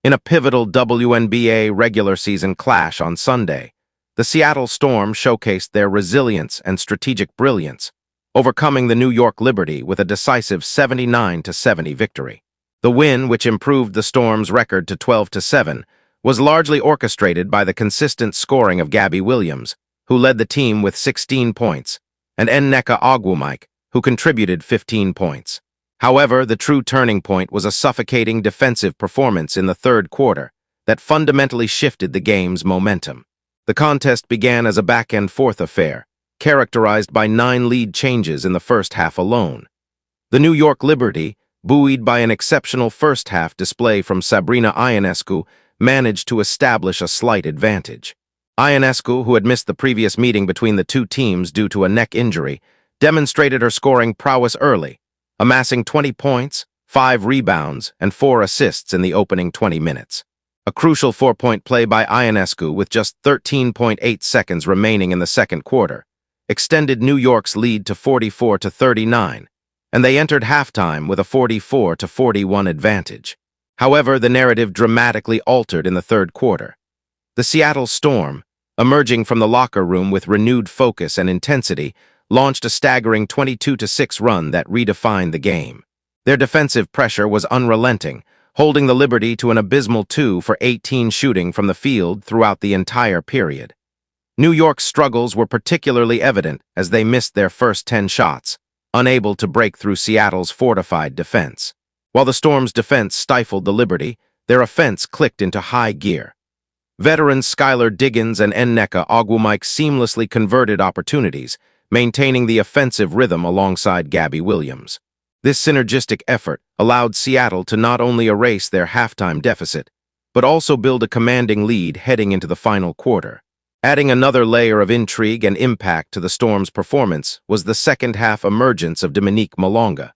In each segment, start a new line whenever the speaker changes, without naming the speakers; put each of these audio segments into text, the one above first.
In a pivotal WNBA regular season clash on Sunday, the Seattle Storm showcased their resilience and strategic brilliance, overcoming the New York Liberty with a decisive 79-70 victory. The win, which improved the Storm's record to 12-7, was largely orchestrated by the consistent scoring of Gabby Williams, who led the team with 16 points, and Nneka Ogwumike, who contributed 15 points. However, the true turning point was a suffocating defensive performance in the third quarter that fundamentally shifted the game's momentum. The contest began as a back-and-forth affair, characterized by 9 lead changes in the first half alone. The New York Liberty, buoyed by an exceptional first-half display from Sabrina Ionescu, managed to establish a slight advantage. Ionescu, who had missed the previous meeting between the two teams due to a neck injury, demonstrated her scoring prowess early, amassing 20 points, 5 rebounds, and 4 assists in the opening 20 minutes. A crucial 4-point play by Ionescu with just 13.8 seconds remaining in the second quarter extended New York's lead to 44-39, and they entered halftime with a 44-41 advantage. However, the narrative dramatically altered in the third quarter. The Seattle Storm, emerging from the locker room with renewed focus and intensity, launched a staggering 22-6 run that redefined the game. Their defensive pressure was unrelenting, holding the Liberty to an abysmal 2 for 18 shooting from the field throughout the entire period. New York's struggles were particularly evident as they missed their first 10 shots, unable to break through Seattle's fortified defense. While the Storm's defense stifled the Liberty, their offense clicked into high gear. Veterans Skylar Diggins and Nneka Ogwumike seamlessly converted opportunities, maintaining the offensive rhythm alongside Gabby Williams. This synergistic effort allowed Seattle to not only erase their halftime deficit, but also build a commanding lead heading into the final quarter. Adding another layer of intrigue and impact to the Storm's performance was the second-half emergence of Dominique Malonga.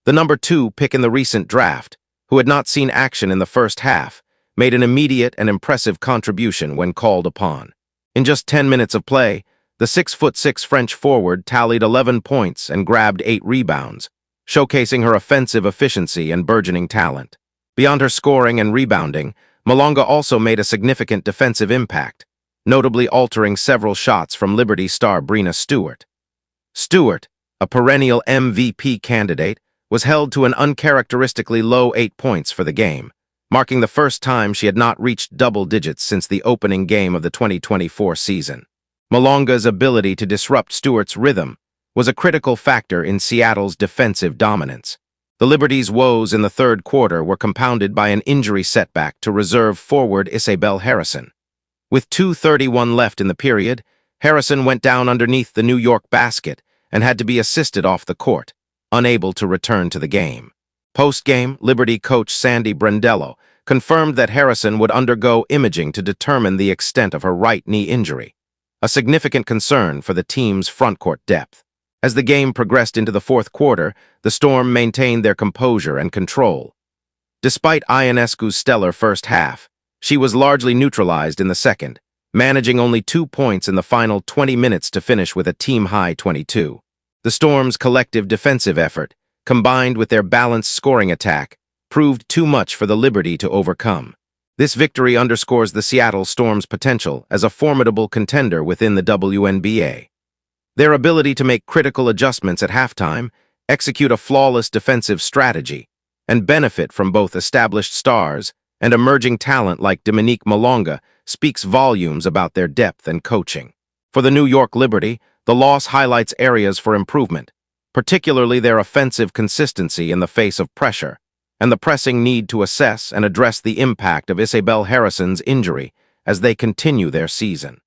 The number 2 pick in the recent draft, who had not seen action in the first half, made an immediate and impressive contribution when called upon. In just 10 minutes of play, the 6'6" French forward tallied 11 points and grabbed 8 rebounds, showcasing her offensive efficiency and burgeoning talent. Beyond her scoring and rebounding, Malonga also made a significant defensive impact, notably altering several shots from Liberty star Sabrina Stewart. Stewart, a perennial MVP candidate, was held to an uncharacteristically low 8 points for the game, marking the first time she had not reached double digits since the opening game of the 2024 season. Malonga's ability to disrupt Stewart's rhythm was a critical factor in Seattle's defensive dominance. The Liberty's woes in the third quarter were compounded by an injury setback to reserve forward Isabelle Harrison. With 2:31 left in the period, Harrison went down underneath the New York basket and had to be assisted off the court, unable to return to the game. Post-game, Liberty coach Sandy Brondello confirmed that Harrison would undergo imaging to determine the extent of her right knee injury, a significant concern for the team's frontcourt depth. As the game progressed into the fourth quarter, the Storm maintained their composure and control. Despite Ionescu's stellar first half, she was largely neutralized in the second, managing only 2 points in the final 20 minutes to finish with a team-high 22. The Storm's collective defensive effort, combined with their balanced scoring attack, proved too much for the Liberty to overcome. This victory underscores the Seattle Storm's potential as a formidable contender within the WNBA. Their ability to make critical adjustments at halftime, execute a flawless defensive strategy, and benefit from both established stars and emerging talent like Dominique Malonga speaks volumes about their depth and coaching. For the New York Liberty, the loss highlights areas for improvement, particularly their offensive consistency in the face of pressure, and the pressing need to assess and address the impact of Isabelle Harrison's injury as they continue their season.